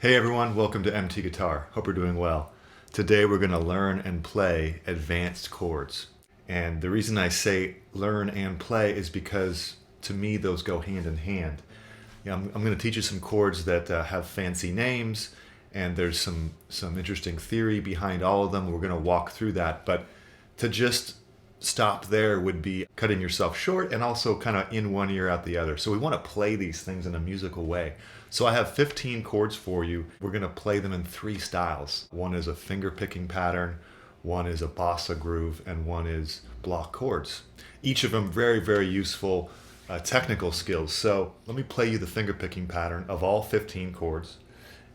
Hey everyone, welcome to MT Guitar. Hope you're doing well. Today we're going to learn and play advanced chords. And the reason I say learn and play is because to me those go hand in hand. I'm going to teach you some chords that have fancy names, and there's some interesting theory behind all of them. We're going to walk through that, but to just stop there would be cutting yourself short and also kind of in one ear out the other. So we want to play these things in a musical way. So I have 15 chords for you. We're going to play them in 3 styles. One is a finger picking pattern, one is a bossa groove, and one is block chords. Each of them very, very useful technical skills. So let me play you the finger picking pattern of all 15 chords.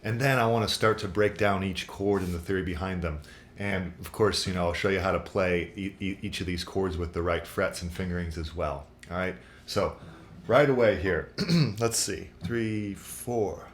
And then I want to start to break down each chord and the theory behind them. And of course, I'll show you how to play each of these chords with the right frets and fingerings as well. All right, so right away here, let's see, 3, 4.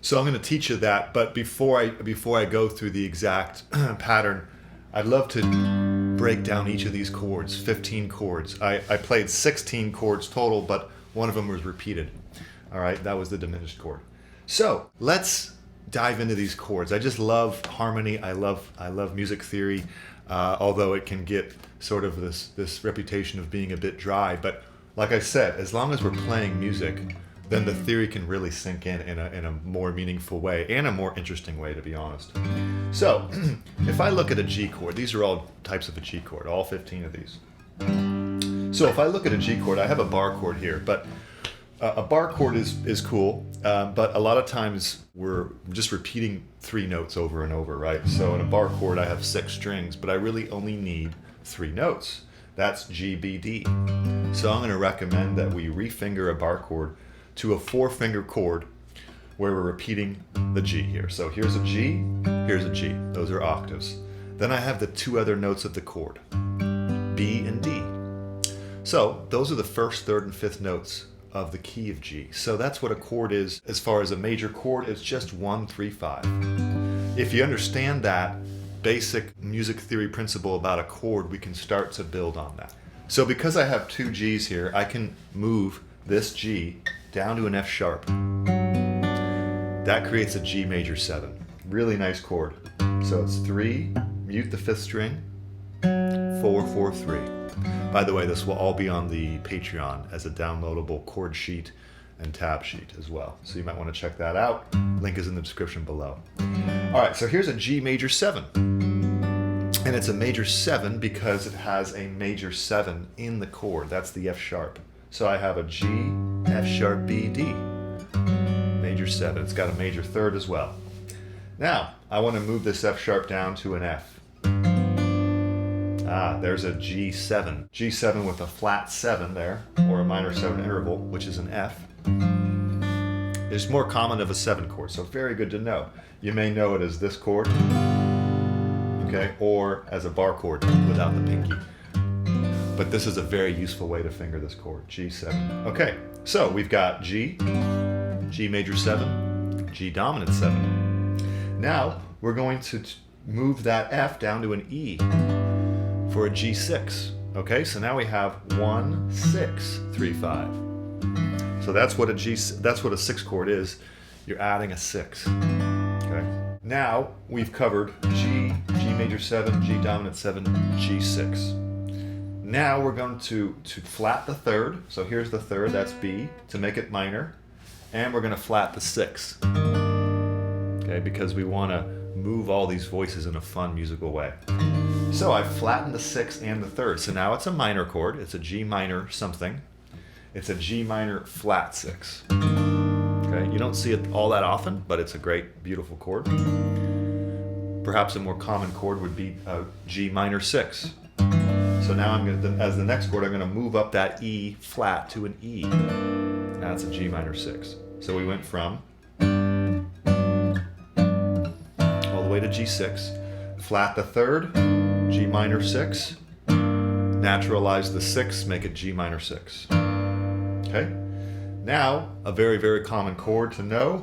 So I'm going to teach you that, but before I go through the exact pattern, I'd love to break down each of these chords, 15 chords. I played 16 chords total, but one of them was repeated. All right, that was the diminished chord. So let's dive into these chords. I just love harmony. I love music theory, although it can get sort of this reputation of being a bit dry. But like I said, as long as we're playing music, then the theory can really sink in a more meaningful way and a more interesting way, to be honest. So if I look at a G chord, these are all types of a G chord, all 15 of these. So if I look at a G chord, I have a bar chord here, but a bar chord is cool, but a lot of times we're just repeating 3 notes over and over, right? So in a bar chord, I have 6 strings, but I really only need 3 notes. That's G, B, D. So I'm going to recommend that we refinger a bar chord to a 4-finger chord where we're repeating the G here. So here's a G, here's a G. Those are octaves. Then I have the 2 other notes of the chord, B and D. So those are the 1st, 3rd, and 5th notes of the key of G. So that's what a chord is. As far as a major chord, it's just 1, 3, 5. If you understand that basic music theory principle about a chord, we can start to build on that. So because I have 2 Gs here, I can move this G down to an F sharp. That creates a G major 7. Really nice chord. So it's 3, mute the 5th string, 4, 4, 3. By the way, this will all be on the Patreon as a downloadable chord sheet and tab sheet as well. So you might want to check that out. Link is in the description below. All right, so here's a G major 7. And it's a major 7 because it has a major 7 in the chord. That's the F sharp. So I have a G, F sharp, B, D, major 7. It's got a major 3rd as well. Now, I want to move this F sharp down to an F. There's a G7. G7 with a flat 7 there, or a minor 7 interval, which is an F. It's more common of a 7 chord, so very good to know. You may know it as this chord, okay, or as a bar chord without the pinky. But this is a very useful way to finger this chord, G7. Okay, so we've got G, G major 7, G dominant 7. Now we're going to move that F down to an E for a G6. Okay, so now we have 1, 6, 3, 5. So that's what a 6 chord is. You're adding a 6. Okay. Now we've covered G, G major 7, G dominant 7, G6. Now we're going to flat the 3rd. So here's the 3rd, that's B, to make it minor. And we're going to flat the 6th. Okay, because we want to move all these voices in a fun musical way. So I've flattened the 6th and the 3rd. So now it's a minor chord. It's a G minor something. It's a G minor flat 6. Okay, you don't see it all that often, but it's a great, beautiful chord. Perhaps a more common chord would be a G minor 6. So now I'm going to, as the next chord, I'm going to move up that E flat to an E. Now it's a G minor 6. So we went from all the way to G6, flat the 3rd, G minor 6, naturalize the 6, make it G minor 6. Okay? Now, a very, very common chord to know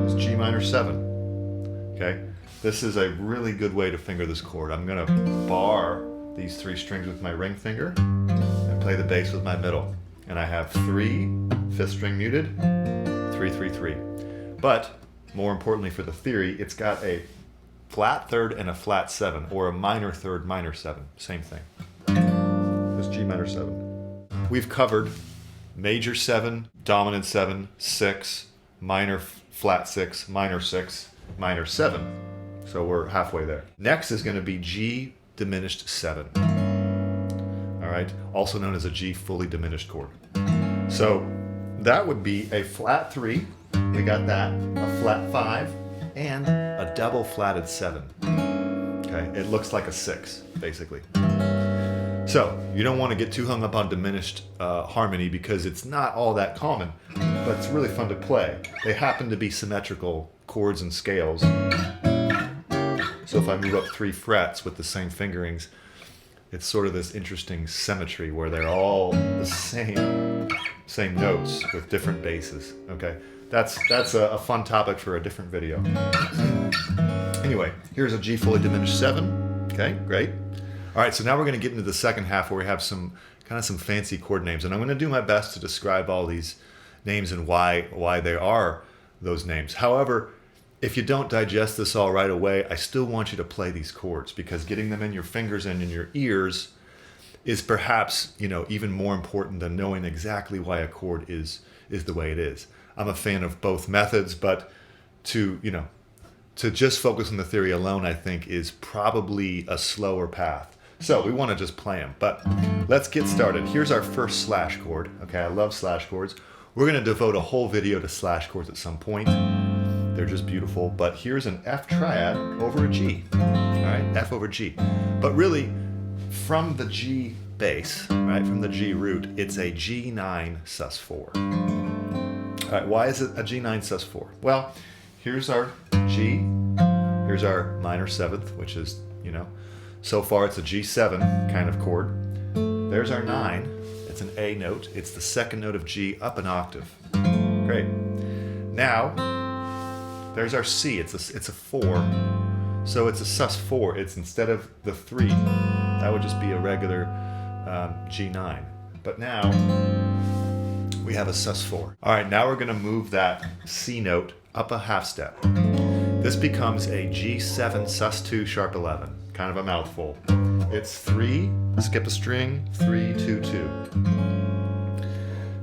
is G minor 7. Okay? This is a really good way to finger this chord. I'm going to bar these 3 strings with my ring finger and play the bass with my middle. And I have 3, 5th string muted, 3, 3, 3. But, more importantly for the theory, it's got a flat 3rd and a flat 7, or a minor 3rd, minor 7. Same thing. This G minor 7. We've covered major 7, dominant 7, 6, minor flat 6, minor 6, minor 7. So we're halfway there. Next is going to be G diminished 7. All right, also known as a G fully diminished chord. So that would be a flat 3, we got that, a flat 5, and a double flatted 7. Okay, it looks like a 6, basically. So you don't want to get too hung up on diminished harmony because it's not all that common, but it's really fun to play. They happen to be symmetrical chords and scales. So if I move up 3 frets with the same fingerings, it's sort of this interesting symmetry where they're all the same notes with different basses. Okay, that's a fun topic for a different video. Anyway, here's a G fully diminished 7. Okay, great. All right, so now we're going to get into the second half where we have some fancy chord names, and I'm going to do my best to describe all these names and why they are those names. However, if you don't digest this all right away, I still want you to play these chords because getting them in your fingers and in your ears is perhaps, even more important than knowing exactly why a chord is the way it is. I'm a fan of both methods, but to just focus on the theory alone, I think, is probably a slower path. So we want to just play them, but let's get started. Here's our first slash chord. Okay, I love slash chords. We're going to devote a whole video to slash chords at some point. They're just beautiful, but here's an F triad over a G. All right, F over G. But really, from the G bass, right, from the G root, it's a G9 sus4. All right, why is it a G9 sus4? Well, here's our G, here's our minor 7th, which is, so far it's a G7 kind of chord. There's our 9, it's an A note, it's the 2nd note of G up an octave. Great. Now, there's our C, it's a 4, so it's a sus4. It's instead of the 3, that would just be a regular G9. But now, we have a sus4. All right, now we're gonna move that C note up a half step. This becomes a G7 sus2 sharp 11, kind of a mouthful. It's 3, skip a string, 3, 2, 2.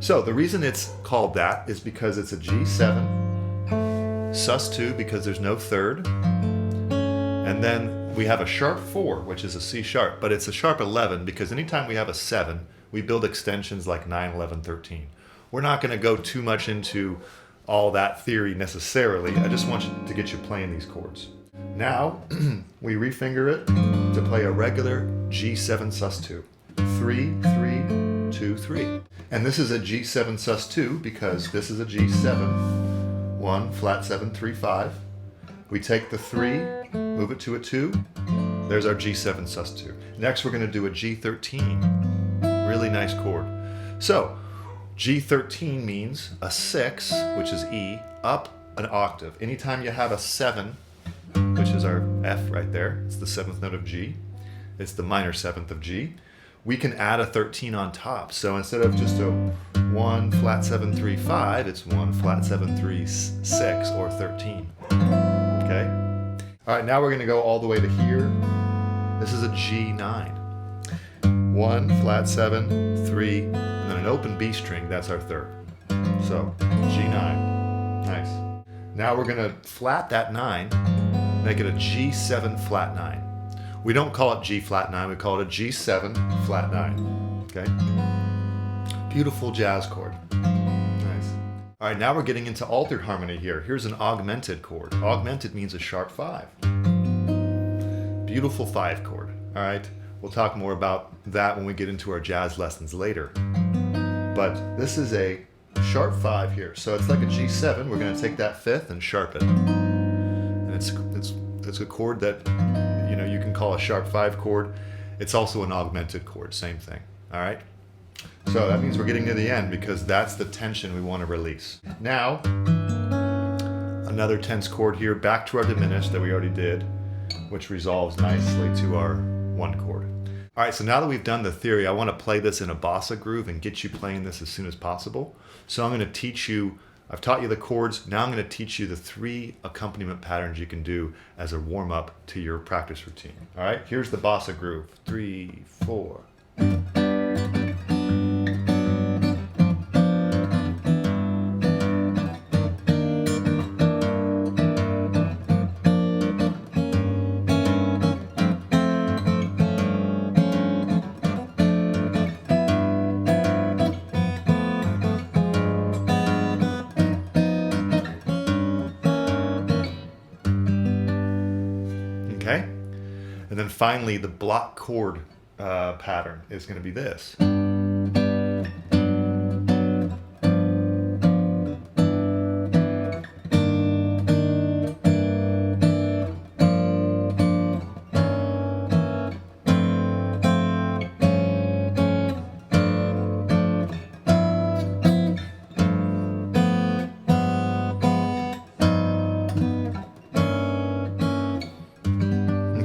So the reason it's called that is because it's a G7, sus2 because there's no 3rd, and then we have a sharp 4, which is a C sharp, but it's a sharp 11 because anytime we have a 7, we build extensions like 9, 11, 13. We're not going to go too much into all that theory necessarily. I just want to get you playing these chords. Now, we refinger it to play a regular G7 sus2. 3, 3, 2, 3. And this is a G7 sus2 because this is a G7, 1, flat 7, 3, 5. We take the 3, move it to a 2. There's our G7 sus2. Next, we're going to do a G13. Really nice chord. So, G13 means a 6, which is E, up an octave. Anytime you have a 7, which is our F right there, it's the 7th note of G, it's the minor 7th of G, we can add a 13 on top. So instead of just a 1, flat 7, 3, 5, it's 1, flat 7, 3, 6, or 13. Okay? All right, now we're going to go all the way to here. This is a G9. 1, flat 7, 3, and then an open B string, that's our 3rd. So, G9. Nice. Now we're going to flat that 9, make it a G7 flat 9. We don't call it G flat 9, we call it a G7 flat 9. Okay? Beautiful jazz chord. Nice. All right, now we're getting into altered harmony here. Here's an augmented chord. Augmented means a sharp 5. Beautiful 5 chord. All right? We'll talk more about that when we get into our jazz lessons later. But this is a sharp 5 here. So it's like a G7. We're going to take that 5th and sharpen. And it's a chord that you can call a sharp 5 chord. It's also an augmented chord, same thing. All right. So that means we're getting to the end because that's the tension we want to release. Now, another tense chord here, back to our diminished that we already did, which resolves nicely to our 1 chord. All right, so now that we've done the theory, I want to play this in a bossa groove and get you playing this as soon as possible. So I'm going to teach you, I've taught you the chords, now I'm going to teach you the 3 accompaniment patterns you can do as a warm-up to your practice routine. All right, here's the bossa groove. 3, 4. Okay, and then finally the block chord pattern is going to be this.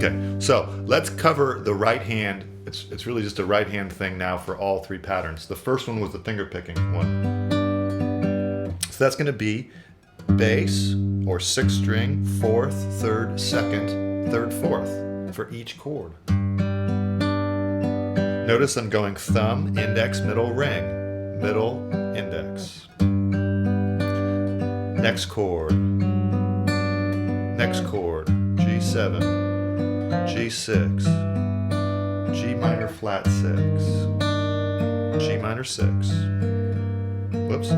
Okay, so let's cover the right hand. It's really just a right hand thing now for all 3 patterns. The first one was the finger picking one. So that's going to be bass or 6th string, 4th, 3rd, 2nd, 3rd, 4th for each chord. Notice I'm going thumb, index, middle, ring, middle, index. Next chord, G7. G6, G minor flat 6, G minor 6, whoops,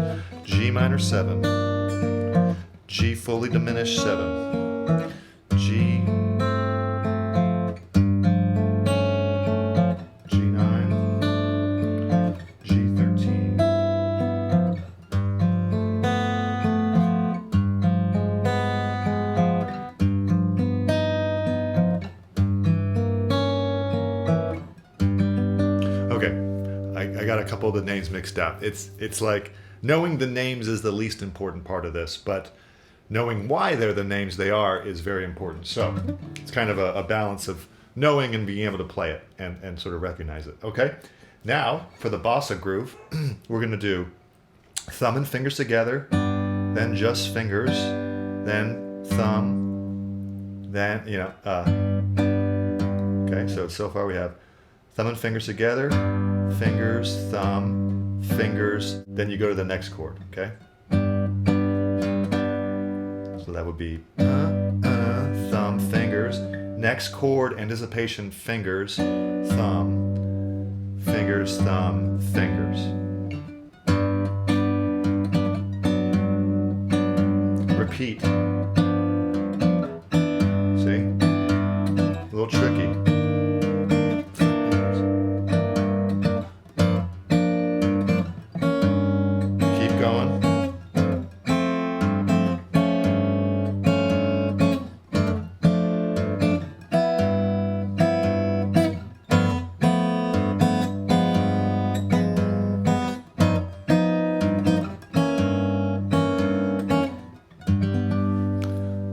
G minor 7, G fully diminished 7, G, G9, G13, I got a couple of the names mixed up. It's like knowing the names is the least important part of this, but knowing why they're the names they are is very important. So it's kind of a balance of knowing and being able to play it and sort of recognize it. Okay, now for the bossa groove, we're going to do thumb and fingers together, then just fingers, then thumb, then, okay, so far we have thumb and fingers together, fingers, thumb, fingers, then you go to the next chord, okay? So that would be thumb, fingers. Next chord, anticipation, fingers, thumb, fingers, thumb, fingers. Repeat. See? A little tricky.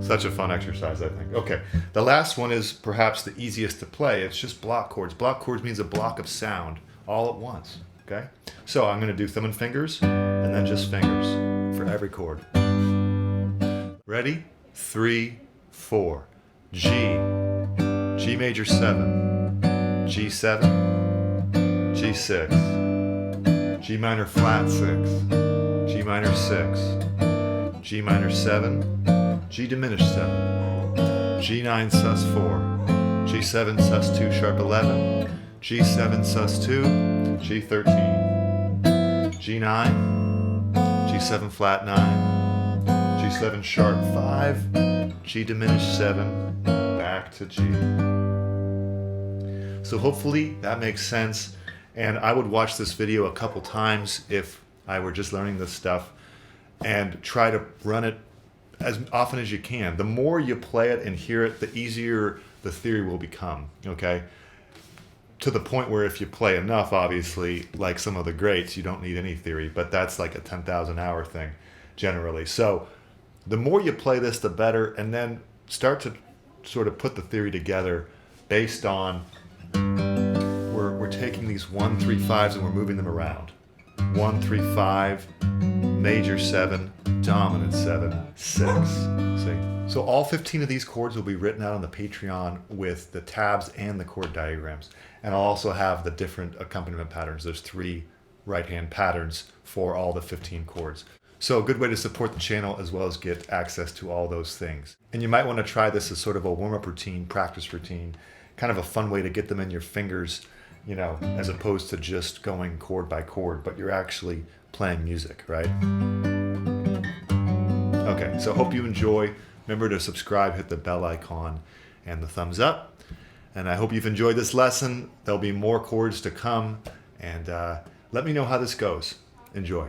Such a fun exercise, I think. Okay, the last one is perhaps the easiest to play. It's just block chords. Block chords means a block of sound all at once, okay? So I'm going to do thumb and fingers, and then just fingers for every chord. Ready? 3, 4. G, G major 7, G7, G6, G minor flat 6, G minor 6, G minor 7, G diminished 7, G9 sus 4, G7 sus 2 sharp 11, G7 sus 2, G13, G9, G7 flat 9, G7 sharp 5, G diminished 7, back to G. So hopefully that makes sense, and I would watch this video a couple times if I were just learning this stuff, and try to run it as often as you can. The more you play it and hear it, the easier the theory will become, okay? To the point where if you play enough, obviously, like some of the greats, you don't need any theory, but that's like a 10,000 hour thing generally. So the more you play this, the better, and then start to sort of put the theory together based on, we're taking these 1, 3, 5s and we're moving them around. 1, 3, 5, major 7, dominant 7, 6. See? So all 15 of these chords will be written out on the Patreon with the tabs and the chord diagrams. And I'll also have the different accompaniment patterns. There's 3 right-hand patterns for all the 15 chords. So a good way to support the channel as well as get access to all those things. And you might want to try this as sort of a warm-up routine, practice routine, kind of a fun way to get them in your fingers, you know, as opposed to just going chord by chord, but you're actually playing music, right? Okay, so hope you enjoy. Remember to subscribe, hit the bell icon and the thumbs up. And I hope you've enjoyed this lesson. There'll be more chords to come, and let me know how this goes. Enjoy.